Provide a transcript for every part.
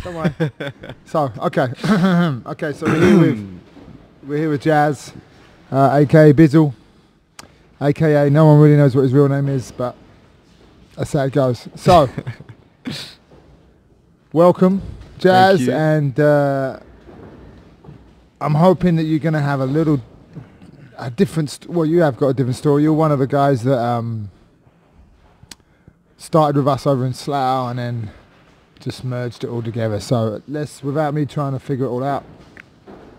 Don't worry. So, okay. Okay, so we're here with Jazz, aka Bizzle, aka no one really knows what his real name is, but that's how it goes. So, welcome, Jazz, you. and I'm hoping that you're going to have a different. Well, you have got a different story. You're one of the guys that started with us over in Slough and then just merged it all together. So let's, without me trying to figure it all out,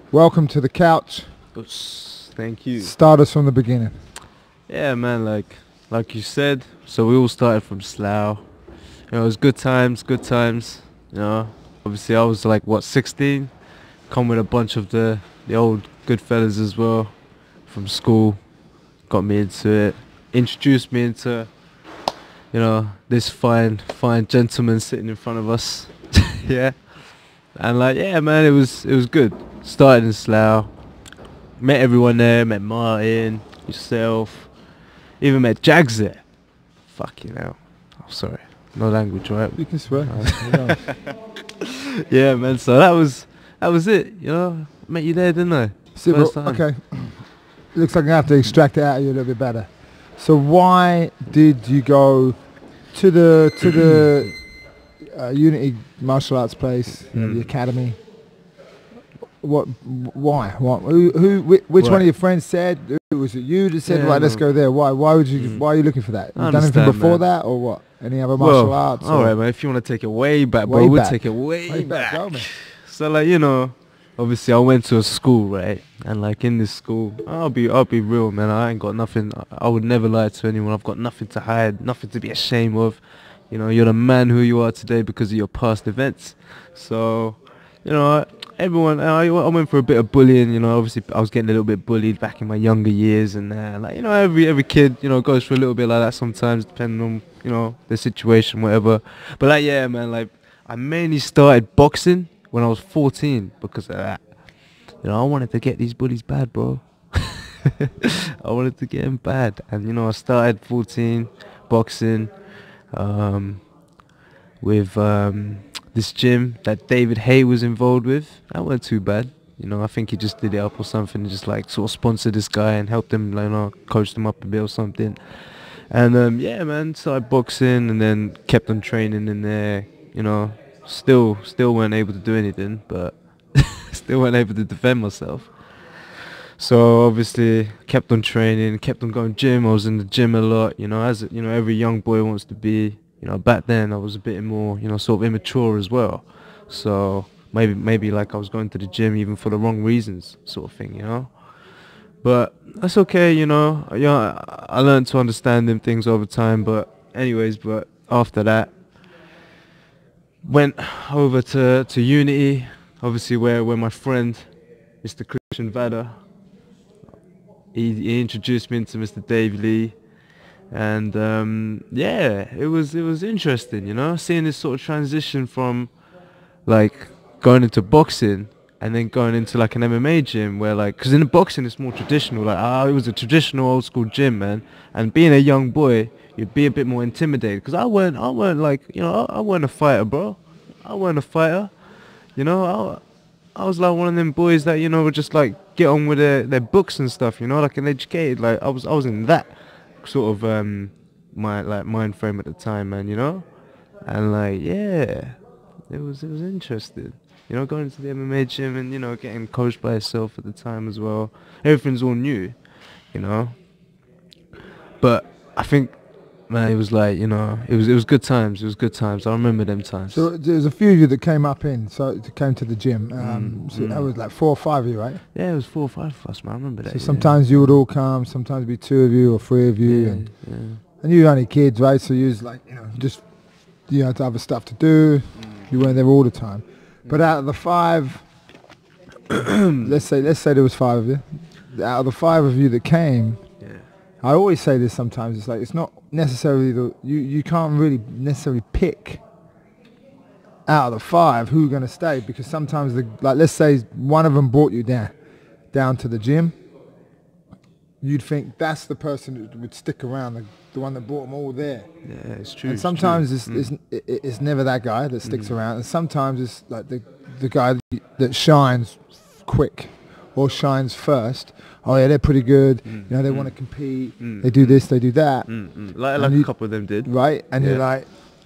welcome to the couch. Thank you. Start us from the beginning. Yeah, man, like you said, so we all started from Slough. You know, it was good times, you know. Obviously I was like, 16? Come with a bunch of the old good fellas as well from school. Got me into it. Introduced me into, you know, this fine gentleman sitting in front of us. Yeah. And yeah, man, it was good. Started in Slough. Met everyone there, met Martin, yourself. Even met Jags there. Fucking hell. Oh, sorry. No language, right? You can swear. Yeah, man, so that was it, you know. Met you there, didn't I? First time. Okay. Looks like I'm going to have to extract it out of you a little bit better. So why did you go to the Unity martial arts place, the academy? What? Why? What? Which one of your friends said? Was it you that said, right, let's go there? Why? Why would you? Why are you looking for that? You done anything before that, or what? Any other martial arts? All right, man. If you want to take it way back, bro, we'll take it way back. Go, man. So you know, obviously I went to a school, right? And in this school, I'll be real, man. I ain't got nothing. I would never lie to anyone. I've got nothing to hide, nothing to be ashamed of. You know, you're the man who you are today because of your past events. So, you know, everyone, I went for a bit of bullying. You know, obviously I was getting a little bit bullied back in my younger years, and you know, every kid, you know, goes through a little bit like that sometimes, depending on, you know, the situation, whatever. But yeah, man, I mainly started boxing when I was 14 because of that. You know, I wanted to get these bullies bad, bro. I wanted to get them bad, and you know, I started 14 boxing with this gym that David Hay was involved with. That wasn't too bad. You know, I think he just did it up or something, just sort of sponsored this guy and helped him, you know, coached him up a bit or something. And yeah, man, started boxing and then kept on training in there. You know, still weren't able to do anything, but still weren't able to defend myself. So obviously kept on training, kept on going gym. I was in the gym a lot, you know, as you know, every young boy wants to be. You know, back then I was a bit more, you know, sort of immature as well. So maybe I was going to the gym even for the wrong reasons, sort of thing, you know. But that's okay, you know. Yeah, I learned to understand them things over time. But after that, went over to Unity, obviously where my friend, Mr. Christian Vada, he introduced me into Mr. Dave Lee. And yeah, it was interesting, you know, seeing this sort of transition from going into boxing and then going into an MMA gym where because in the boxing it's more traditional, it was a traditional old school gym, man. And being a young boy, you'd be a bit more intimidated because I weren't you know, I weren't a fighter, bro. I weren't a fighter, you know. I was like one of them boys that, you know, would just get on with their books and stuff, you know, an educated. I was in that sort of my mind frame at the time, man, you know. And yeah, it was interesting, you know, going to the MMA gym and, you know, getting coached by yourself at the time as well. Everything's all new, you know. But I think, man, it was you know, it was good times. It was good times. I remember them times. So there's a few of you that came to the gym. So that was 4 or 5 of you, right? Yeah, it was 4 or 5 of us, man. I remember that. So sometimes you would all come, sometimes be 2 of you or 3 of you, and you were only kids, right? So you was you know, just you had other stuff to do. You weren't there all the time. But out of the 5, let's say there was 5 of you. Out of the 5 of you that came, I always say this sometimes. It's not necessarily you can't really necessarily pick out of the 5 who are going to stay, because sometimes let's say one of them brought you down to the gym, you'd think that's the person who would stick around, the one that brought them all there. Yeah, it's true. And sometimes it's true. it's never that guy that sticks around, and sometimes it's like the guy that shines quick or shines first. Oh yeah, they're pretty good. You know, they want to compete. They do this, they do that. Like a couple of them did. Right, and you're like,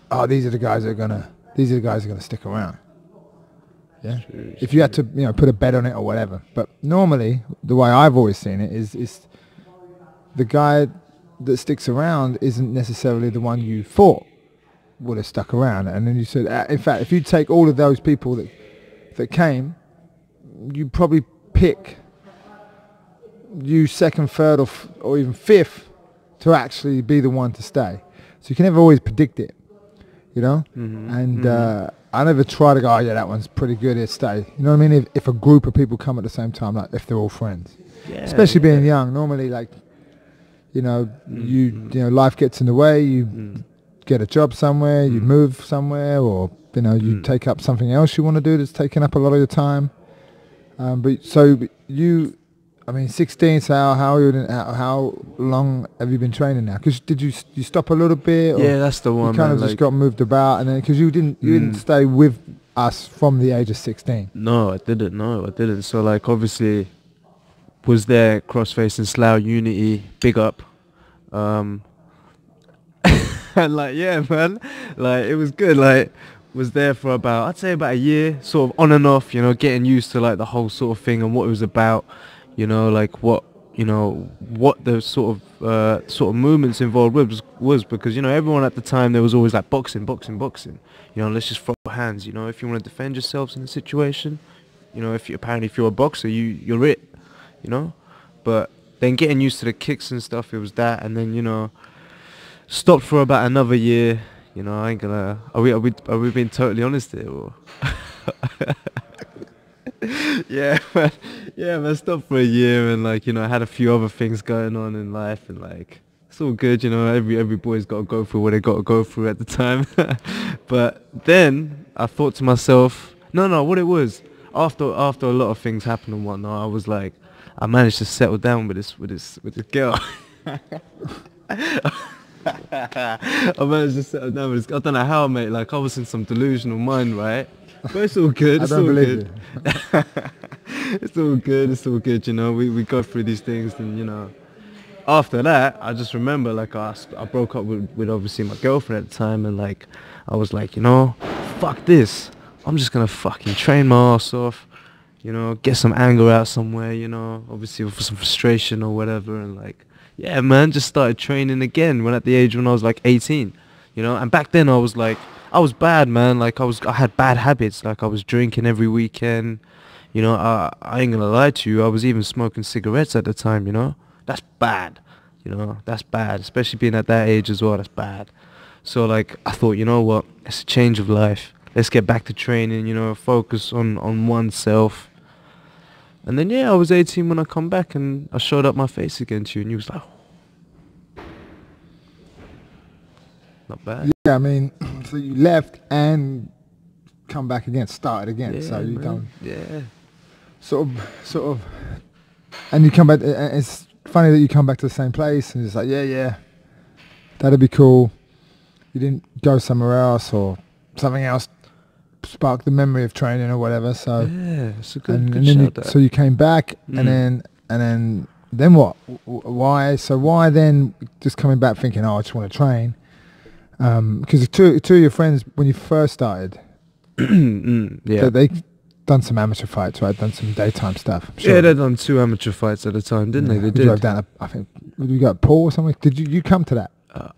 oh, these are the guys that are gonna stick around. Yeah. True, if you had to, put a bet on it or whatever. But normally, the way I've always seen it is the guy that sticks around isn't necessarily the one you thought would have stuck around. And then you said, in fact, if you take all of those people that came, you probably pick you second, third, or even fifth to actually be the one to stay. So you can never always predict it, And I never try to go, oh yeah, that one's pretty good, it'll stay. You know what I mean? If a group of people come at the same time, like if they're all friends, especially being young, normally like, life gets in the way. You get a job somewhere, you move somewhere, or you take up something else you want to do that's taking up a lot of your time. But 16. So how long have you been training now? Because did you stop a little bit? Or yeah, that's the one. You kind of just got moved about, and then because you didn't stay with us from the age of 16. No, I didn't. So like obviously, was there Crossface and Slough Unity, big up. And like yeah, man, like it was good. Like was there for about a year, sort of on and off. Getting used to like the whole sort of thing and what it was about. Like what the sort of movements involved was because everyone at the time there was always like boxing. Let's just throw hands. If you want to defend yourselves in a situation, if you're a boxer, you're it. But then getting used to the kicks and stuff, it was that, and then stopped for about another year. I ain't gonna. Are we being totally honest here? Or? Yeah, man, stopped for a year and like, I had a few other things going on in life and like, it's all good, every boy's got to go through what they got to go through at the time. But then I thought to myself, no, what it was, after a lot of things happened and whatnot, I was like, I managed to settle down with this girl. I managed to settle down with this girl. I don't know how, mate, like I was in some delusional mind, right? But it's all good. I don't believe you. It's all good. We go through these things, and after that, I just remember like I broke up with obviously my girlfriend at the time, and like I was like, fuck this. I'm just gonna fucking train my ass off, get some anger out somewhere, obviously for some frustration or whatever, and like, yeah, man, just started training again when I was like 18, and back then I was bad, man. Like I had bad habits. Like I was drinking every weekend. I ain't gonna lie to you. I was even smoking cigarettes at the time. That's bad. That's bad. Especially being at that age as well. That's bad. So like I thought, what? It's a change of life. Let's get back to training. Focus on oneself. And then I was 18 when I come back and I showed up my face again to you, and you was like, not bad. Yeah, I mean, so you left and come back again, started again. Yeah, so you done. Yeah. Sort of, and you come back. It's funny that you come back to the same place, and it's like, yeah, that'd be cool. You didn't go somewhere else or something else sparked the memory of training or whatever. So yeah, it's a good. And good then so you came back, and then what? Why? So why then just coming back thinking, oh, I just want to train? Because two of your friends when you first started, they done some amateur fights, right? Done some daytime stuff. Sure. Yeah, they done 2 amateur fights at a time, didn't they? They did. Drove down. I think you got Paul or something. Did you come to that?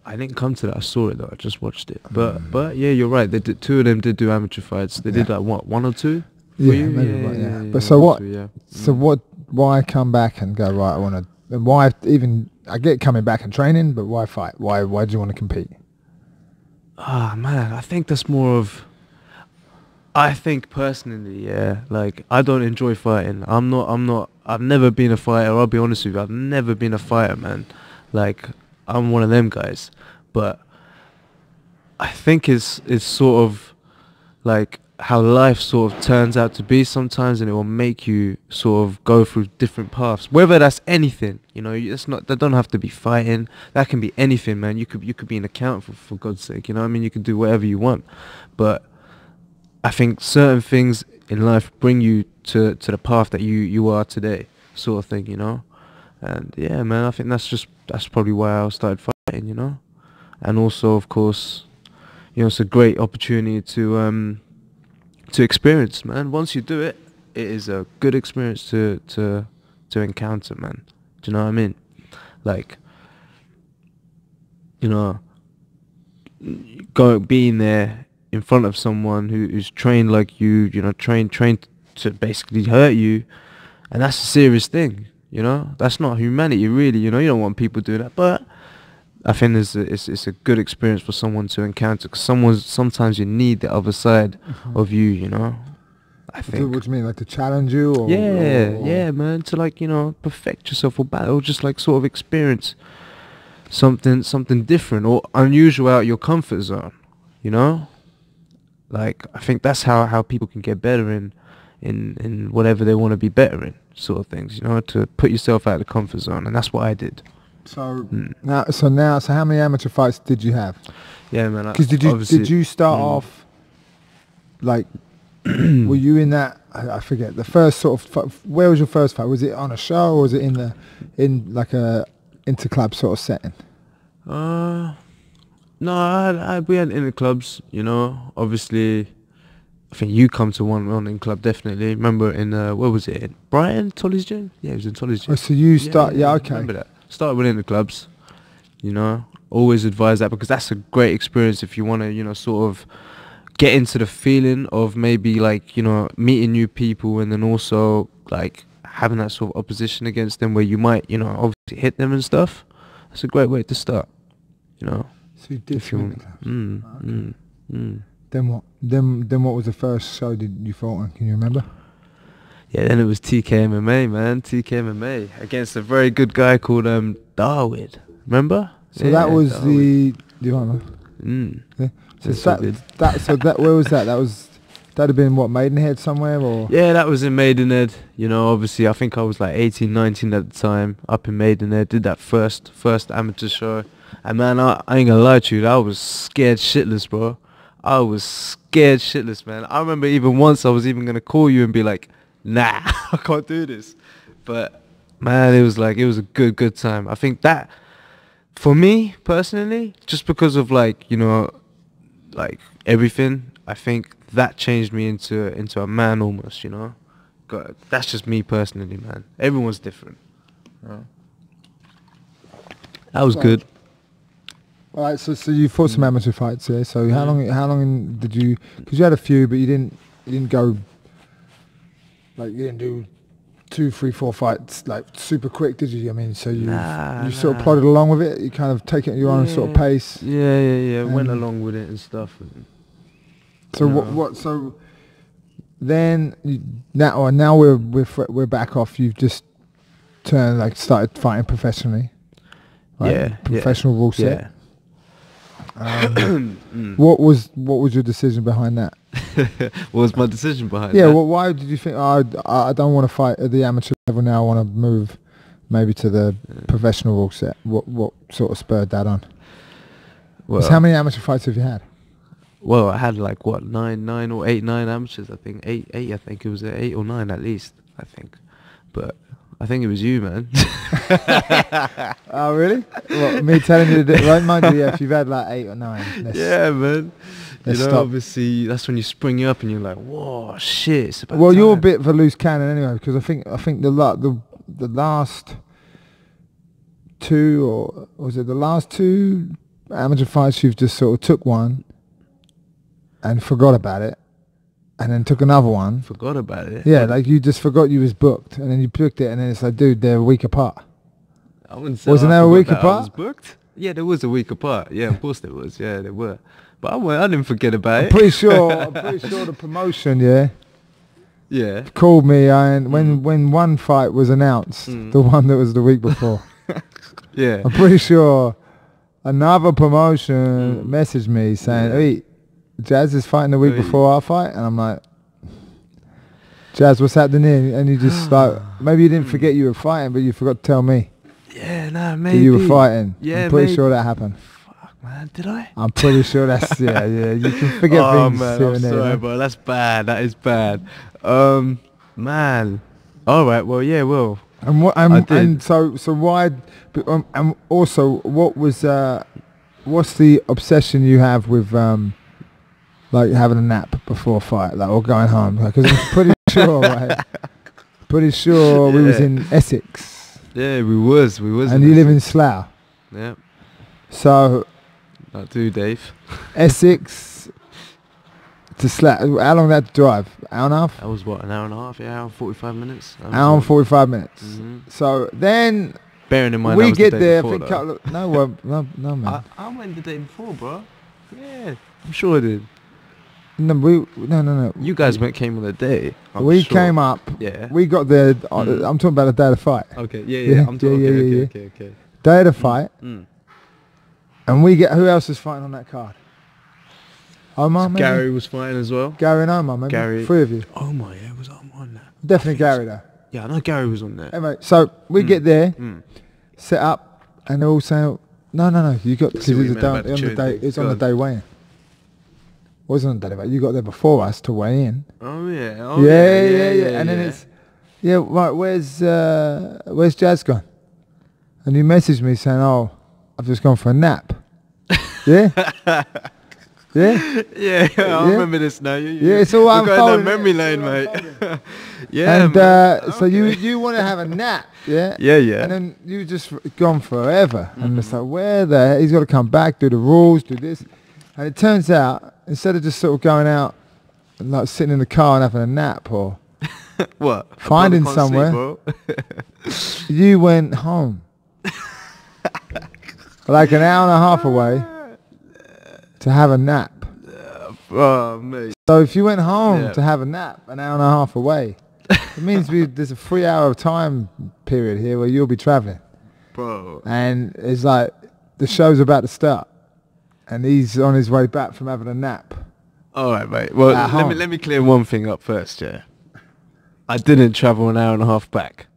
I didn't come to that. I saw it though. I just watched it. But yeah, you're right. They did. 2 of them did do amateur fights. They did like what, 1 or 2? Yeah. But so what? So what? Why come back and go right? I want to. And why even? I get coming back and training, but why fight? Why do you want to compete? Ah, man, I think that's more of... I think personally, yeah, like, I don't enjoy fighting. I've never been a fighter, I'll be honest with you. I've never been a fighter, man. Like, I'm one of them guys. But I think it's sort of, like, how life sort of turns out to be sometimes, and it will make you sort of go through different paths. Whether that's anything, you know, it's not. That don't have to be fighting. That can be anything, man. You could be an accountant for God's sake. You know what I mean? You can do whatever you want, but I think certain things in life bring you to the path that you are today, sort of thing. You know, and yeah, man, I think that's probably why I started fighting. You know, and also of course, you know, it's a great opportunity to experience, man. Once you do it, it is a good experience to encounter, man. Do you know what I mean? Like, you know, being there in front of someone who's trained like you know, trained to basically hurt you, and that's a serious thing. You know, that's not humanity, really. You know, you don't want people doing that, but I think it's a good experience for someone to encounter, because sometimes you need the other side of you know. I think. What do you mean, like to challenge you? Or, yeah, man, to like, you know, perfect yourself or battle, or just like sort of experience something different or unusual out of your comfort zone, you know. Like, I think that's how people can get better in whatever they want to be better in, sort of things, you know, to put yourself out of the comfort zone, and that's what I did. So now, how many amateur fights did you have? Yeah, man. Because did you start off like were you in that? I forget the first sort of. Where was your first fight? Was it on a show or was it in like a interclub sort of setting? No, we had interclubs. You know, obviously. I think you come to one in club, definitely. Remember in where was it? In Brighton, Tolly's gym. Yeah, it was in Tolly's gym. Oh, so you start? Yeah, okay. Remember that. Started with interclubs. You know, always advise that, because that's a great experience if you want to, you know, sort of get into the feeling of maybe like, you know, meeting new people, and then also like having that sort of opposition against them where you might, you know, obviously hit them and stuff. That's a great way to start. You know. So you did interclubs. Then what? Then what was the first show did you fought on? Can you remember? Yeah, then it was TKMMA, man. TKMMA against a very good guy called Darwin. Remember? So that was Darwin. Do you remember? Yeah. So where was that? That'd have been what, Maidenhead somewhere, or? Yeah, that was in Maidenhead. You know, obviously I think I was like 18, 19 at the time, up in Maidenhead. Did that first amateur show, and man, I ain't gonna lie to you, I was scared shitless, bro. I was scared shitless, man. I remember even once I was even gonna call you and be like, nah, I can't do this. But man, it was a good time. I think that, for me personally, just because of like, you know, like everything, I think that changed me into a man almost, you know. God, that's just me personally, man. Everyone's different. That was good. All right, so you fought some amateur fights, yeah. So how long did you? Because you had a few, but you didn't go. Like, you didn't do 2, 3, 4 fights like super quick, did you? I mean, so you sort of plodded along with it. You kind of take it at your own sort of pace. Yeah. Went along with it and stuff. So what? So then now we're back off. You've just started fighting professionally. Right? Yeah. Professional rule set. Yeah. What was your decision behind that? What was my decision behind that? Yeah, well, why did you think, I don't want to fight at the amateur level now, I want to move maybe to the professional rule set? What sort of spurred that on? Well, how many amateur fights have you had? Well, I had like what, 9 or 8 amateurs, I think. 8 I think it was 8 or 9 at least, I think. But I think it was you, man. Oh, really? What, me telling you that? Right, mind you, if you've had like 8 or 9. Yeah, man. You know, obviously, that's when you spring you up and you're like, whoa, shit, it's about Well, time. you're a bit of a loose cannon anyway, because I think the last 2, or was it the last 2 amateur fights, you've just sort of took one and forgot about it, and then took another one. Forgot about it? Yeah, like you just forgot you was booked, and then you booked it, and then it's like, dude, they're a week apart. I wouldn't say Wasn't there a week apart? I was booked? Yeah, there was a week apart. Yeah, of course there was. Yeah, there were. But I didn't forget about it. I'm pretty sure the promotion, yeah, called me, and when one fight was announced, the one that was the week before, yeah, I'm pretty sure another promotion messaged me saying, "Hey, Jazz is fighting the week before our fight, and I'm like, Jazz, what's happening here? And you just like, maybe you didn't forget you were fighting, but you forgot to tell me. Yeah, nah, maybe. That you were fighting. Yeah, I'm pretty sure that happened. Fuck, man, did I? I'm pretty sure that's, yeah, you can forget things man, here I'm and there. sorry, bro, that's bad, that is bad. Man. Alright, well, yeah, well. And what, and so why, and also, what was, what's the obsession you have with, like having a nap before a fight, like, or going home? Because I'm pretty sure, right? Pretty sure we was in Essex. Yeah, we was. And you live in Slough. Yeah. So. That too, Dave. Essex to Slough. How long did that drive? Hour and a half? That was what, an hour and a half? Yeah, hour and 45 minutes. Hour and 45 minutes. Mm-hmm. So then. Bearing in mind we that was get the day there. before, I think no, man. I went the day before, bro. Yeah, I'm sure I did. No. You guys came on the day. We came up. Yeah. We got there. I'm talking about the day of the fight. Okay. Yeah. I'm talking. Okay. Day of the fight. And we get, who else is fighting on that card? Omar, maybe? Gary was fighting as well. Gary and Omar, maybe? Gary. 3 of you. Omar, yeah, was Omar on that? Definitely Gary though. Yeah, I know Gary was on there. Anyway, so we get there, set up, and they're all saying, no, you got, because it's on the day weigh-in. Wasn't on the day weigh-in. You got there before us to weigh in. Oh yeah. Yeah. And then it's, right, where's Jazz gone? And you messaged me saying, oh, I've just gone for a nap. Yeah? Yeah, I remember this now. Yeah, it's all unfolding. We're going down memory lane, mate. Yeah, and so you want to have a nap, yeah? Yeah. And then you just gone forever. And it's like, where the heck? He's got to come back, do the rules, do this. And it turns out, instead of just sort of going out and like sitting in the car and having a nap or what? Finding somewhere, you went home. Like an hour and a half away to have a nap. Oh, mate. So if you went home to have a nap an hour and a half away, it means there's a 3 hour time period here where you'll be travelling. Bro. And it's like the show's about to start and he's on his way back from having a nap. All right, mate. Well, let me clear one thing up first, yeah. I didn't travel an hour and a half back.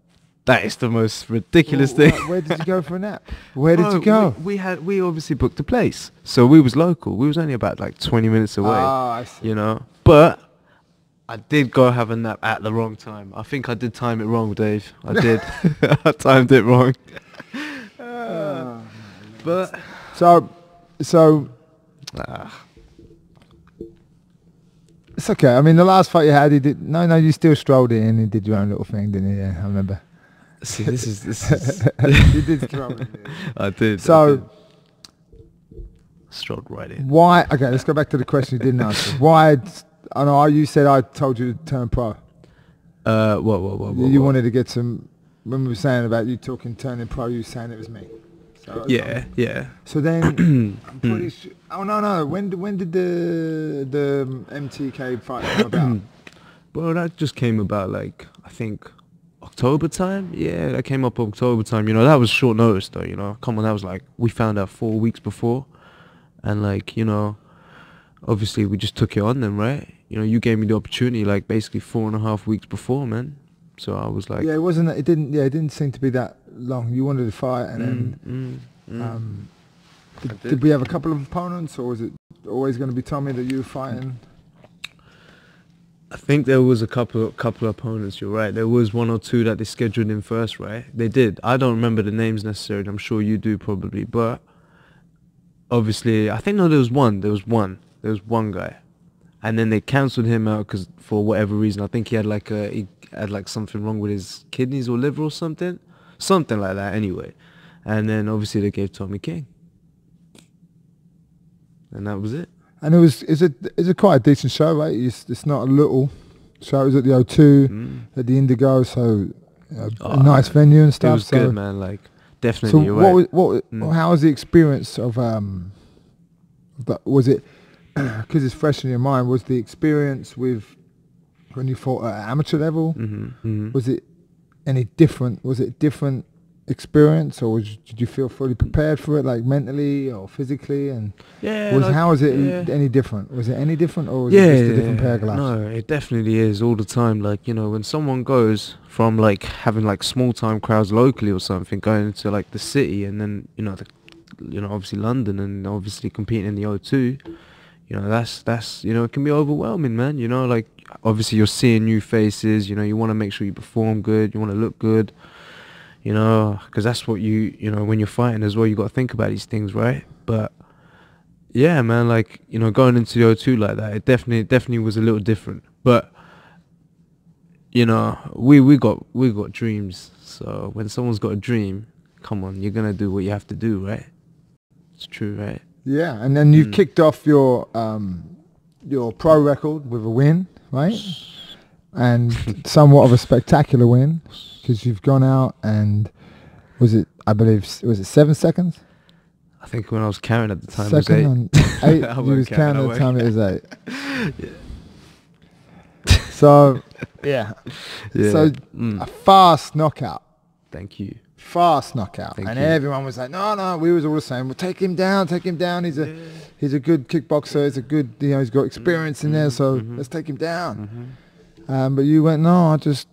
That is the most ridiculous thing. Where did you go for a nap? Where did you go? We obviously booked a place, so we was local. We was only about like 20 minutes away. Oh, I see. You know, but I did go have a nap at the wrong time. I think I did time it wrong, Dave. I did. I timed it wrong. But so it's okay. I mean, the last fight you had, he did. No, you still strolled in and did your own little thing, didn't you? Yeah, I remember. See, this is. You did stroll in. I did. So strolled right in. Why? Okay, let's go back to the question you didn't answer. Why? I know you said I told you to turn pro. What? You wanted to get some. When we were saying about you turning pro, you were saying it was me. So, yeah. So then, I'm pretty sure. Oh no! When did the MTK fight come about? Well, that just came about like I think October time. Yeah, that came up October time. You know, that was short notice though. You know, come on, that was like we found out 4 weeks before, and like you know, obviously we just took it on them, right? You know, you gave me the opportunity like basically 4.5 weeks before, man. So I was like, yeah, it wasn't. It didn't seem to be that long. You wanted to fight, and then did we have a couple of opponents, or was it always going to be Tommy that you were fighting? I think there was a couple of opponents. You're right. There was 1 or 2 that they scheduled in first, right? They did. I don't remember the names necessarily. I'm sure you do probably, but obviously, I think no, there was one. There was one guy, and then they cancelled him out because for whatever reason. I think he had like something wrong with his kidneys or liver or something like that. Anyway, and then obviously they gave Tommy King, and that was it. And is it quite a decent show, right? It's not a little show. It was at the O2, at the Indigo, so a nice venue and stuff. It was good, man. Like definitely. So how was the experience of was it because it's fresh in your mind? Was the experience with when you fought at amateur level? Was it any different? Was it different experience, or did you feel fully prepared for it, like mentally or physically? And how was it any different? Was it any different, or was it just a different pair of gloves? No, it definitely is all the time. Like, you know, when someone goes from like having like small time crowds locally or something, going into like the city, and then obviously London, and obviously competing in the O2, that's it can be overwhelming, man. Like, obviously you're seeing new faces. You want to make sure you perform good, you want to look good, because that's what when you're fighting as well, you got to think about these things, right? But yeah, man, like, going into the O2 like that, it definitely was a little different. But we got dreams. So when someone's got a dream, come on, you're gonna do what you have to do, right? It's true, right? Yeah, and then you kicked off your pro record with a win, right? And somewhat of a spectacular win, because you've gone out and was it 7 seconds? I think when I was counting at the time, Second it was 8. You was counting at the time, it was 8. Yeah. So, yeah. So, a fast knockout. Thank you. Fast knockout. Thank and you. Everyone was like, no, we was all the same. Well, take him down. He's a good kickboxer. He's a good, he's got experience in there, so let's take him down. But you went, no, I just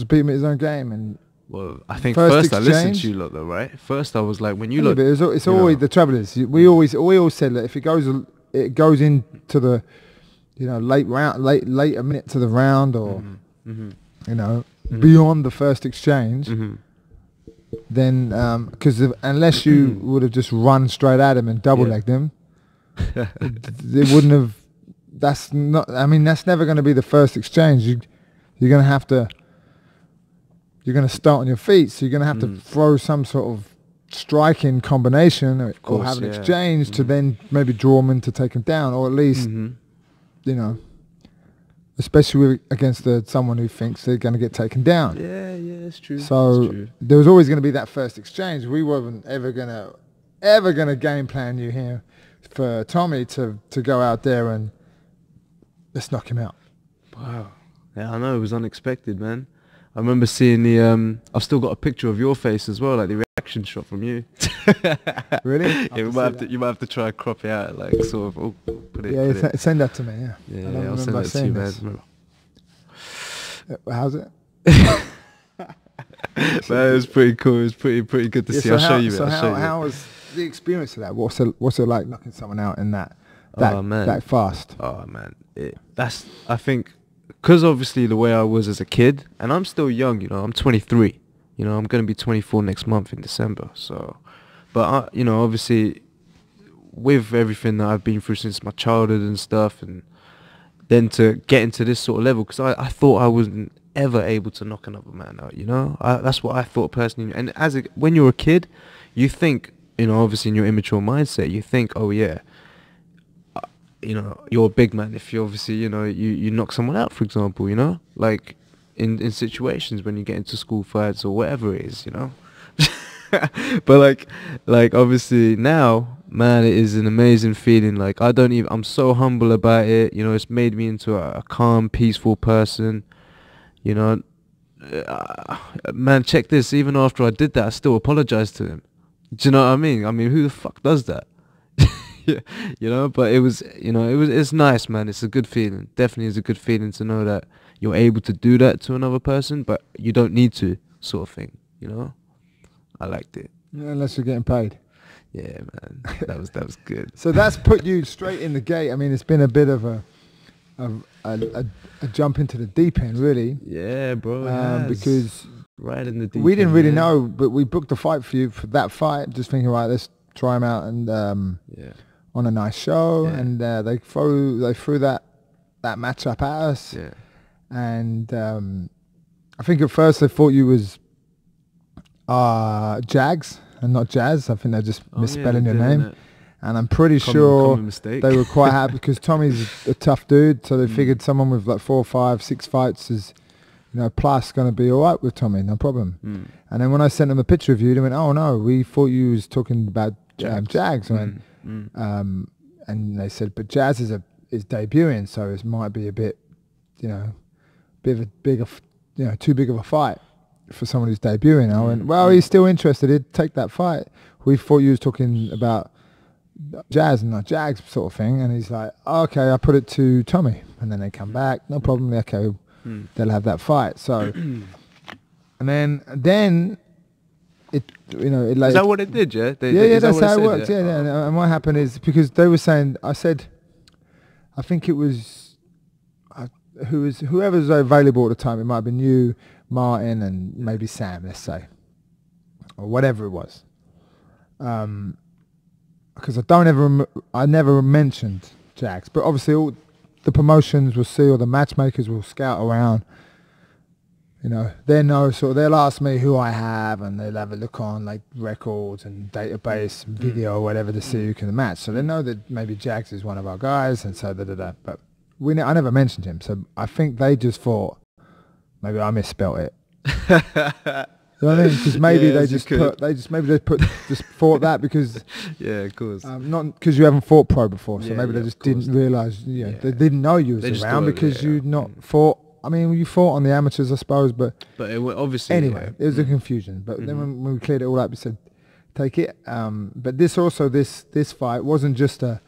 beat him at his own game. And well, I think first I listened to you lot though, right? First I was like, when you look, but it's always the trouble is we always said that if it goes into the late a minute to the round, or beyond the first exchange, then because unless you would have just run straight at him and double legged him, it wouldn't have. That's never going to be the first exchange. You're going to have to. You're going to start on your feet, so you're going to have to throw some sort of striking combination, or have an exchange to then maybe draw him in to take him down, or at least, especially against someone who thinks they're going to get taken down. Yeah, it's true. So there was always going to be that first exchange. We weren't ever going to game plan you here for Tommy to go out there and let's knock him out. Wow. Yeah, I know, it was unexpected, man. I remember seeing the I've still got a picture of your face as well, like the reaction shot from you. Really? Yeah, you might have to try and crop it out, like sort of put it. Yeah, send that to me. Yeah, I'll send that to you, man. How's it? Man, it was pretty cool. It was pretty good to see. I'll show you. So how was the experience of that? What's it like knocking someone out in that fast? Oh man, I think. Because obviously the way I was as a kid, and I'm still young, I'm 23, I'm going to be 24 next month in December, so, but, obviously, with everything that I've been through since my childhood and stuff, and then to get into this sort of level, because I thought I wasn't ever able to knock another man out, that's what I thought personally, and when you're a kid, you think, obviously in your immature mindset, you think, oh yeah, you're a big man if you obviously, you knock someone out, for example, like in situations when you get into school fights or whatever it is, but like obviously now, man, it is an amazing feeling. Like I'm so humble about it, it's made me into a calm, peaceful person, man, check this, even after I did that, I still apologize to him. Do you know what I mean? Who the fuck does that? But it's nice, man. It's a good feeling. Definitely is a good feeling to know that you're able to do that to another person, but you don't need to, sort of thing. I liked it. Yeah, unless you're getting paid. Yeah, man. That was good. So that's put you straight in the gate. It's been a bit of a jump into the deep end, really. Yeah, bro. Because right in the deep end. We didn't really know, but we booked a fight for you for that fight, just thinking, right, let's try him out and on a nice show, and they threw that matchup at us. Yeah. And I think at first they thought you was Jags and not Jazz. I think they're just misspelling your name. And I'm pretty sure they were quite happy because Tommy's a tough dude, so they figured someone with like 4, 5, 6 fights is, plus going to be all right with Tommy, no problem. And then when I sent them a picture of you, they went, "Oh no, we thought you was talking about Jags." And they said, but Jazz is debuting, so it might be a bit, bit of a bigger, too big of a fight. for someone who's debuting. I went, well, he's still interested. He'd take that fight. We thought you was talking about Jazz and not Jags sort of thing. And he's like, oh, okay, I put it to Tommy. And then they come back. No problem. Okay, they'll have that fight. So, and then it, you know, it like... Is that what it did, yeah? Yeah, that's how it worked. Yeah, yeah. And what happened is, because they were saying, I said, I think it was, whoever's available at the time. It might have been you, Martin, and maybe Sam, let's say, or whatever it was. Because I never mentioned Jags, but obviously all the promotions will see, or the matchmakers will scout around. You know, they'll ask me who I have, and they'll have a look on like records and database and video or whatever to see who can match. So they know that maybe Jags is one of our guys, and so da. But I never mentioned him, so I think they just thought maybe I misspelt it. You know what I mean? Because maybe they just thought that because of course, not because you haven't fought pro before, so maybe they just didn't realise. They didn't know you was around because you'd not fought. I mean, you fought on the amateurs, I suppose, but it obviously anyway, it was a confusion. But then when we cleared it all up, we said, "Take it." But this fight wasn't just a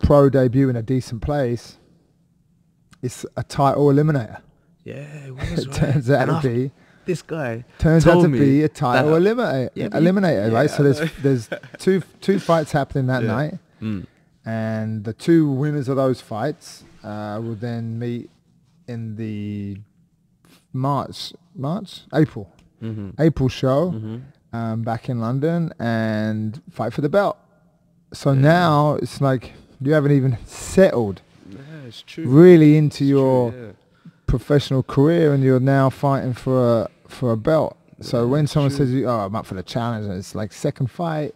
pro debut in a decent place. It's a title eliminator. Yeah, it was. It turns out to be this guy. Turns out to be a title eliminator, right? Yeah, so there's two fights happening that night, and the two winners of those fights will then meet in the April show back in London and fight for the belt. So now it's like you haven't even settled really into your professional career, and you're now fighting for a belt. So when someone says, "Oh, I'm up for the challenge," and it's like second fight,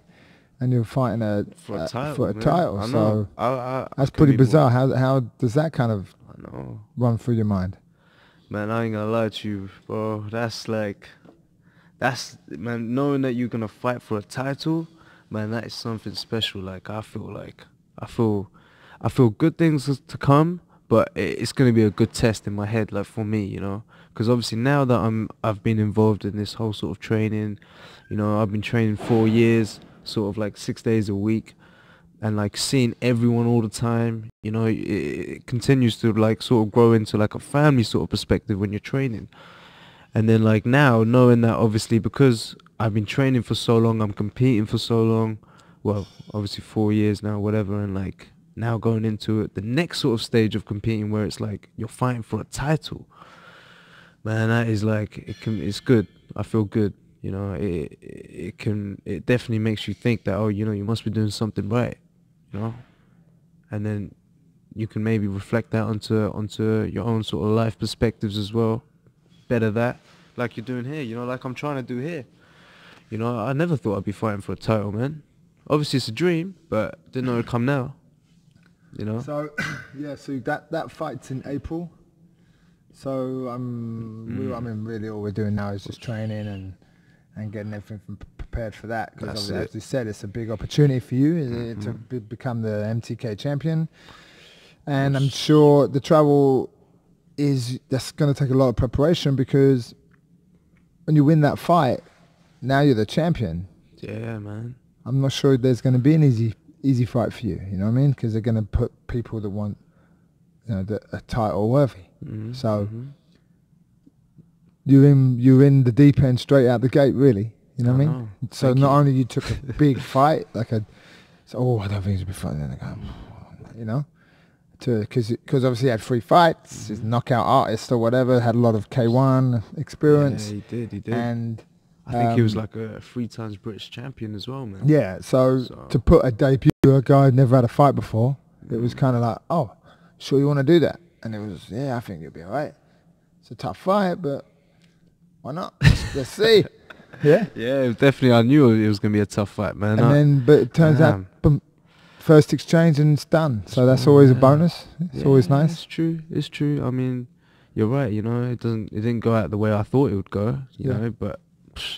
and you're fighting for a title. So that's pretty bizarre. How does that kind of run through your mind? Man, I ain't gonna lie to you, bro. Man, knowing that you're gonna fight for a title, man, that is something special. Like I feel good things to come. But it's going to be a good test in my head, like for me, you know, because obviously now that I've been involved in this whole sort of training, you know, I've been training 4 years, sort of like 6 days a week, and like seeing everyone all the time, you know, it continues to like sort of grow into like a family sort of perspective when you're training. And then like now knowing that obviously because I've been training for so long, I'm competing for so long, well, obviously 4 years now, whatever, and like now going into it, the next sort of stage of competing where it's like you're fighting for a title, man, that is like it's good. I feel good, you know. It definitely makes you think that, oh, you know, you must be doing something right, you know, and then you can maybe reflect that onto your own sort of life perspectives as well. Better that, like you're doing here, you know, like I'm trying to do here. You know, I never thought I'd be fighting for a title, man. Obviously it's a dream, but didn't know it'd come now. You know. So so that fight's in April. So I mean, really, all we're doing now is just training and getting everything prepared for that. Because as you said, it's a big opportunity for you to become the MTK champion. And I'm sure the travel that's going to take a lot of preparation, because when you win that fight, now you're the champion. Yeah, man. I'm not sure there's going to be an easy fight for you, you know what I mean? Because they're going to put people that want, you know, a title worthy. So you're in the deep end straight out the gate, really. You know what I mean? So not only you took a big fight, like I don't think it's a big fight. Then I go, you know, because obviously he had 3 fights, he's a knockout artist or whatever, had a lot of K1 experience. Yeah, he did. And I think he was like a 3 times British champion as well, man. Yeah, so to put a debut, a guy who'd never had a fight before, it was kind of like, oh, sure you want to do that? And it was, yeah, I think you'll be all right. It's a tough fight, but why not? Let's see. Yeah? Yeah, definitely. I knew it was going to be a tough fight, man. But it turns out, boom, first exchange and it's done. So that's always a bonus. It's always nice. It's true. I mean, you're right, you know, it didn't go out the way I thought it would go, you know, but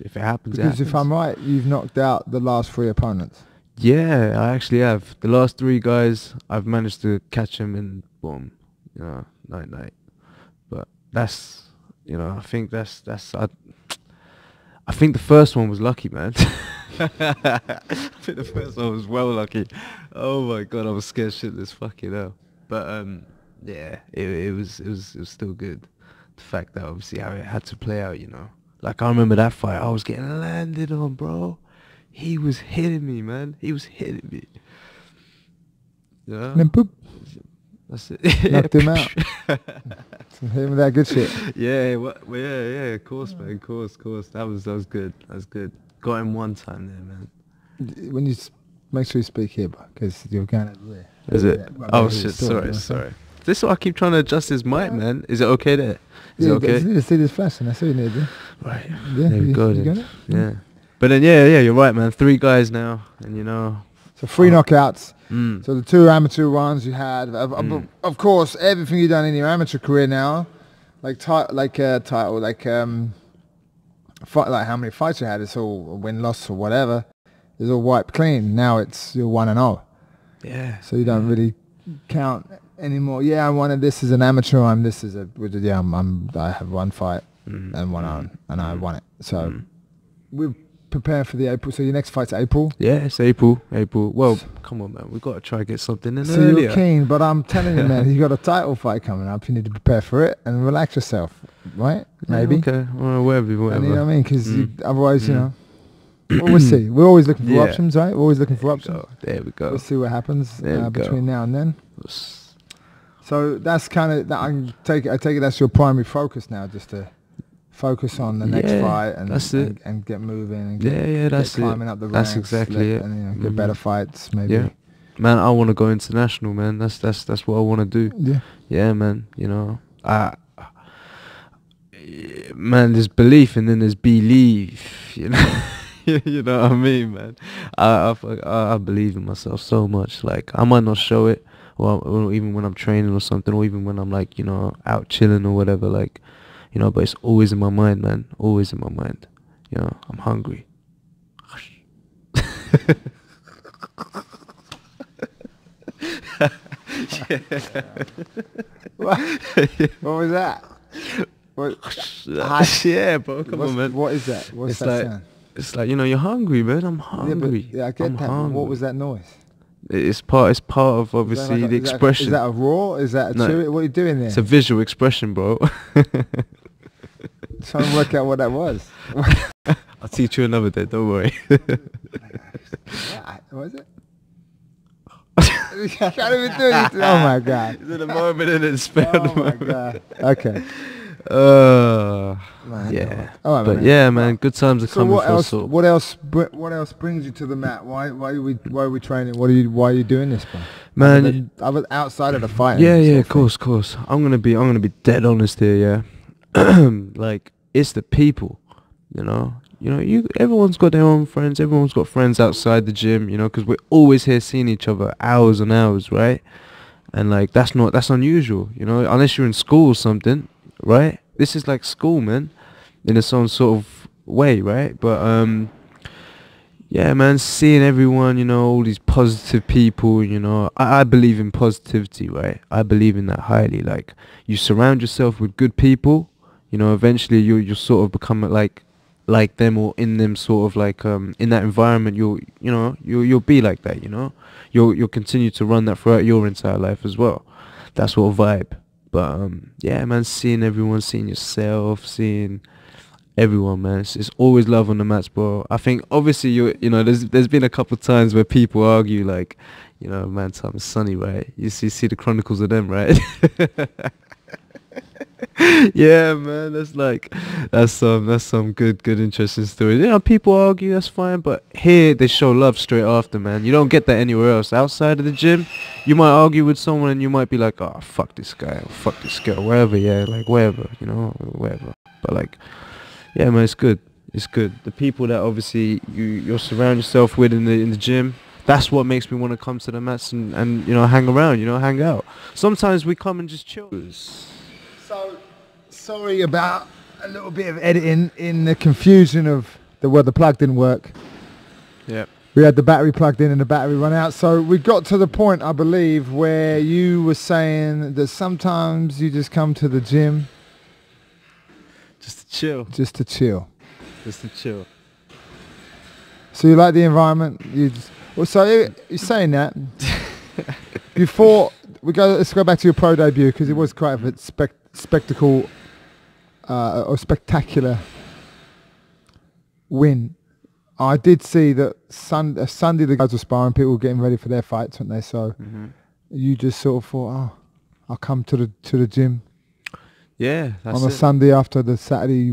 if it happens, because if I'm right, you've knocked out the last 3 opponents. Yeah, I actually have. The last 3 guys, I've managed to catch them and boom, you know, night. But that's You know, I think I think the first one was lucky, man. I think the first one was well lucky. Oh my god, I was scared shitless, fucking hell. But yeah, it was still good. The fact that obviously how it had to play out, you know. Like I remember that fight, I was getting landed on, bro. He was hitting me, man. He was hitting me. Yeah. And then boop. That's it. Knocked him out. Hit him with that good shit. Yeah, yeah, of course, man, of course. That was good. That was good. Got him one time there, man. When you make sure you speak here, because you're kind of there. Is it? Oh shit! Sorry. This is what I keep trying to adjust his mic, man. Is it okay there? Is it okay? You need to see this flashing. That's what you need to do. Right. Yeah, there we go. you got it? Yeah. But then yeah, you're right, man. 3 guys now, and you know. So 3 knockouts. Mm. So the 2 amateur ones you had. Of course, everything you've done in your amateur career now, title, fight, like how many fights you had, it's all win-loss or whatever. It's all wiped clean. Now you're 1-0. Yeah. So you don't really count anymore. Yeah, I wanted this as an amateur. I have 1 fight and 1 on, and I won it. So we're preparing for the April. So your next fight's April. Yeah, it's April. Well, come on, man. We've got to try to get something in so earlier. You're keen, but I'm telling you, man, you got a title fight coming up. You need to prepare for it and relax yourself, right? Maybe. Okay. Well, whatever. And you know what I mean? Because otherwise, you know. Well, we'll see. We're always looking for options, right? We're always looking for options. There we go. We'll see what happens between now and then. So that's kind of that. I take it that's your primary focus now, just to focus on the next fight and get moving and get climbing up the ranks. That's exactly it. And get better fights, maybe. Yeah. Man, I want to go international, man. That's what I want to do. Yeah. Yeah, man. You know, man, there's belief and then there's belief. You know. You know what I mean, man. I believe in myself so much. Like I might not show it, or even when I'm training or something, or even when I'm like, you know, out chilling or whatever. Like, you know, but it's always in my mind, man. Always in my mind. You know, I'm hungry. What was that? Yeah, bro. Come on, man. What is that? What's that sound? It's like, you know, you're hungry, man. I'm hungry. Yeah, I get that. Hungry. What was that noise? It's part of obviously the expression. Is that a roar? Is that a chew? What are you doing there? It's a visual expression, bro. Trying to work out what that was. I'll teach you another day. Don't worry. What is it? I can't even do it. Oh my god! Is it a moment and it's spelled? Oh my god! Okay. Man, yeah. All right, but man. Yeah, man, good times are coming for us all. What else brings you to the mat? Why are we training? Why are you doing this, bro? Man, I was outside of the fight. Yeah, of course. I'm gonna be dead honest here, yeah. Like it's the people, you know. Everyone's got their own friends. Everyone's got friends outside the gym, you know, because we're always here seeing each other hours and hours, right? And like that's unusual, you know, unless you're in school or something, right? This is like school, man, in its own sort of way, right? But yeah, man, seeing everyone, you know, all these positive people, you know, I believe in positivity, right? I believe in that highly. Like you surround yourself with good people, you know, eventually you'll sort of become like them or in them, sort of like in that environment you'll be like that, you know. You'll continue to run that throughout your entire life as well. That sort of vibe. But yeah, man, seeing everyone, seeing yourself, seeing everyone, man, it's always love on the mats, bro. I think obviously you know there's been a couple of times where people argue like, you know, man, time is sunny, right? You see the chronicles of them, right? Yeah, man, that's some good interesting story. You know, people argue, that's fine, but here they show love straight after, man. You don't get that anywhere else. Outside of the gym, you might argue with someone and you might be like, oh, fuck this guy, or fuck this girl, wherever, yeah, like wherever, you know, wherever. But like, yeah, man, it's good. The people that obviously you surround yourself with in the gym, that's what makes me want to come to the mats and you know, hang around, you know, hang out. Sometimes we come and just chill. So, sorry about a little bit of editing in the confusion of the plug didn't work. Yeah. We had the battery plugged in and the battery run out. So we got to the point, I believe, where you were saying that sometimes you just come to the gym Just to chill. Just to chill. Just to chill. So you like the environment? So you're saying that before let's go back to your pro debut, because it was quite a spectacle or spectacular win. I did see that Sunday the guys were sparring, people were getting ready for their fights, weren't they? So you just sort of thought, oh, I'll come to the gym. Yeah, that's on a it. Sunday after the Saturday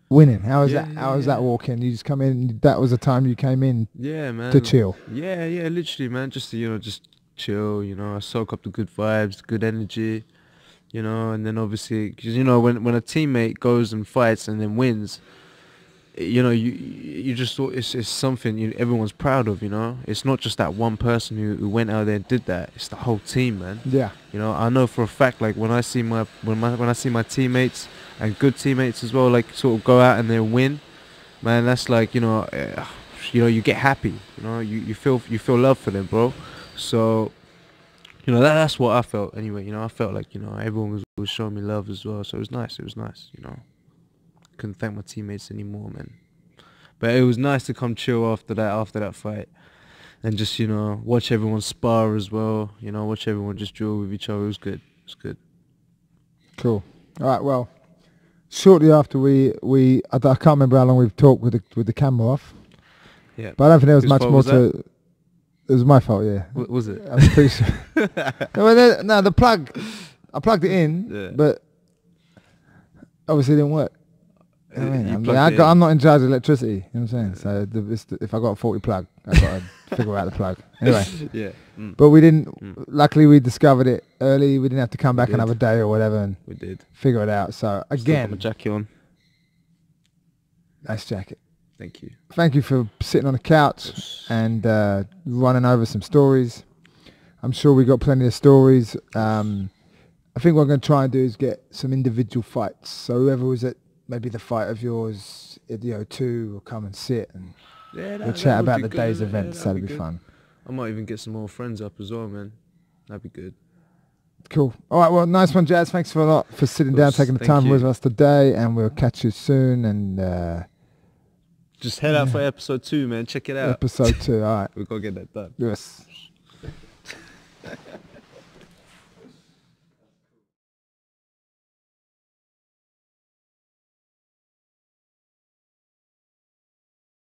winning. How was that? How was that walk-in? You just come in. That was the time you came in. Yeah, man. To chill. Yeah, literally, man. Just to, just chill. I soak up the good vibes, good energy. And then obviously, because when a teammate goes and fights and then wins, you just thought it's something everyone's proud of. It's not just that one person who went out there and did that. It's the whole team, man. Yeah. I know for a fact, like when I see my teammates and good teammates as well, like sort of go out and they win, man, that's like you get happy. You feel love for them, bro. So that's what I felt anyway. I felt like everyone was showing me love as well. So it was nice. Couldn't thank my teammates anymore, man. But it was nice to come chill after that fight, and just watch everyone spar as well. Watch everyone just drill with each other. It was good. Cool. All right. Well, shortly after I can't remember how long we've talked with the camera off. Yeah. But I don't think there was much more was to. It was my fault. Yeah. Was it? I'm pretty sure. No, the plug. I plugged it in, but obviously it didn't work. I'm not in charge of electricity. You know what I'm saying? So if I got a faulty plug, I got to figure out the plug. Anyway. Yeah. But we didn't. Luckily, we discovered it early. We didn't have to come back another day or whatever and we did figure it out. So again, got my jacket on. Nice jacket. Thank you. Thank you for sitting on the couch and running over some stories. I'm sure we got plenty of stories. I think what I'm going to try and do is get some individual fights. So whoever was at maybe the fight of yours at the O2 will come and sit and we'll chat about the day's events. That'd be fun. I might even get some more friends up as well, man. That'd be good. Cool. All right, well, nice one, Jazz. Thanks a lot for sitting down, taking the time with us today, and we'll catch you soon. And just head out for episode 2, man. Check it out. Episode 2, all right. We've got to get that done. Yes.